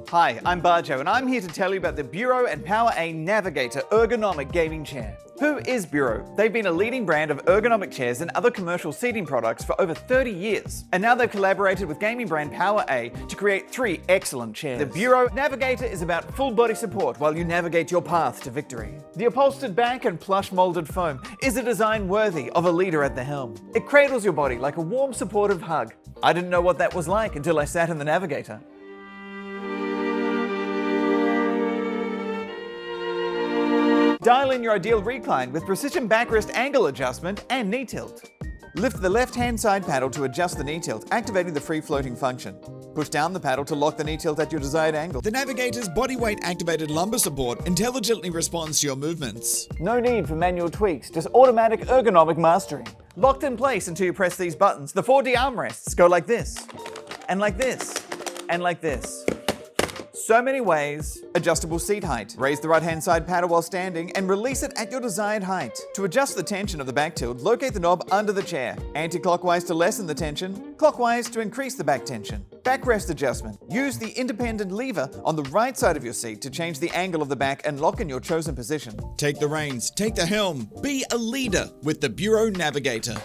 Hi, I'm Barjo, and I'm here to tell you about the Buro and PowerA Navigator ergonomic gaming chair. Who is Buro? They've been a leading brand of ergonomic chairs and other commercial seating products for over 30 years. And now they've collaborated with gaming brand PowerA to create 3 excellent chairs. The Buro Navigator is about full body support while you navigate your path to victory. The upholstered back and plush molded foam is a design worthy of a leader at the helm. It cradles your body like a warm, supportive hug. I didn't know what that was like until I sat in the Navigator. Dial in your ideal recline with precision backrest angle adjustment and knee tilt. Lift the left-hand side paddle to adjust the knee tilt, activating the free-floating function. Push down the paddle to lock the knee tilt at your desired angle. The Navigator's body weight activated lumbar support intelligently responds to your movements. No need for manual tweaks, just automatic ergonomic mastering. Locked in place until you press these buttons, the 4D armrests go like this, and like this, and like this. So many ways. Adjustable seat height. Raise the right-hand side paddle while standing and release it at your desired height. To adjust the tension of the back tilt, locate the knob under the chair. Anti-clockwise to lessen the tension, clockwise to increase the back tension. Backrest adjustment. Use the independent lever on the right side of your seat to change the angle of the back and lock in your chosen position. Take the reins, take the helm, be a leader with the Buro Navigator.